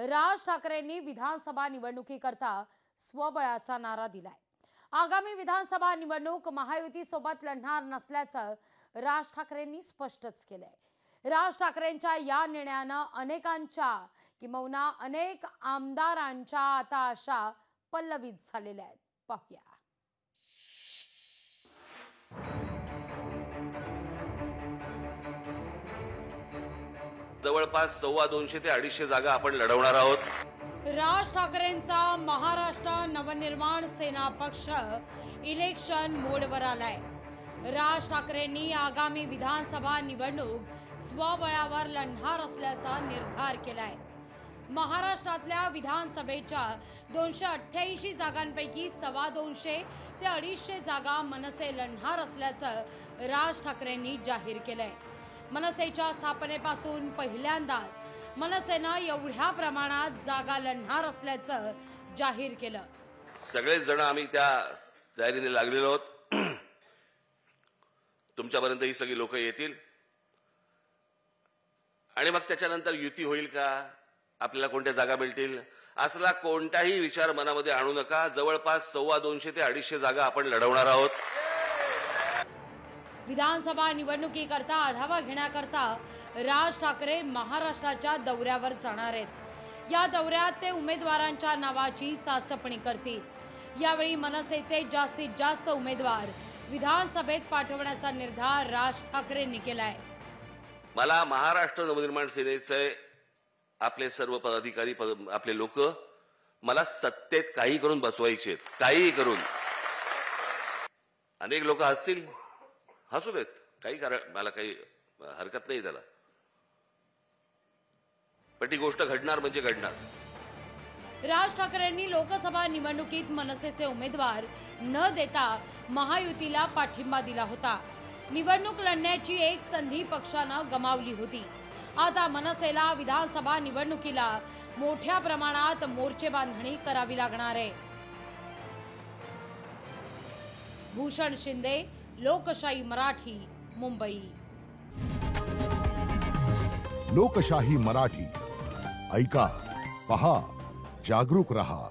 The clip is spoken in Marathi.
राज ठाकरेंनी विधानसभा निवडणुकीकरता स्वबळाचा नारा दिलाय। आगामी विधानसभा निवडणूक महायुती सोबत लढणार नसल्याचं राज ठाकरेंनी स्पष्टच केलंय। राज ठाकरेंच्या या निर्णयानं अनेकांच्या किंवा अनेक आमदारांच्या आता आशा पल्लवित झालेल्या आहेत। पाहूया। जवळपास 250 ते 250 जागा आपण लढवणार आहोत। राज ठाकरेंचा महाराष्ट्र नवनिर्माण सेना पक्ष इलेक्शन मोडवर आलाय। राज ठाकरेंनी आगामी विधानसभा निवडणूक स्वबळावर लढणार असल्याचा निर्धार केलाय। महाराष्ट्रातल्या विधानसभेच्या 288 जागांपैकी 225 ते 250 जागा मनसे लढणार असल्याचं राज ठाकरेंनी जाहीर केलंय। मनसेच्या स्थापनेपासून पहिल्यांदाच मनसेनं एवढ्या प्रमाणात जागा लढणार असल्याचं जाहीर केलं। सगळेच जण आम्ही त्या तयारीने लागलेलो आहोत। तुमच्यापर्यंत ही सगळी लोक येतील आणि मग त्याच्यानंतर युती होईल का, आपल्याला कोणत्या जागा मिळतील असला कोणताही विचार मनामध्ये आणू नका। जवळपास 250 ते 250 जागा आपण लढवणार आहोत। विधानसभा निवडणुकीकरता आढावा घेण्याकरता राज ठाकरे महाराष्ट्राच्या दौऱ्यावर जाणार आहेत। या दौऱ्यात ते उमेदवारांच्या नावाची चाचपणी करतील। यावेळी मनसेचे जास्तीत जास्त उमेदवार विधानसभेत पाठवण्याचा निर्धार राज ठाकरेंनी केलाय। मला महाराष्ट्र नवनिर्माण सेनेचे आपले सर्व पदाधिकारी आपले लोक मला सत्तेत काही करून बसवायचे, काही करून। अनेक लोक असतील, हसू देत, काही कारण मला काही हरकत नाही त्याला, पण ती गोष्ट घडणार म्हणजे घडणार। राज ठाकरेंनी लोकसभा निवडणुकीत मनसेचे उमेदवार न देता महायुतीला पाठिंबा दिला होता। निवडणूक लढण्याची एक संधी पक्षानं गमावली होती। आता मनसेला विधानसभा निवडणुकीला मोठ्या प्रमाणात मोर्चे बांधणी करावी लागणार आहे। भूषण शिंदे, लोकशाही मराठी, मुंबई। लोकशाही मराठी ऐका, पहा, जागरूक रहा।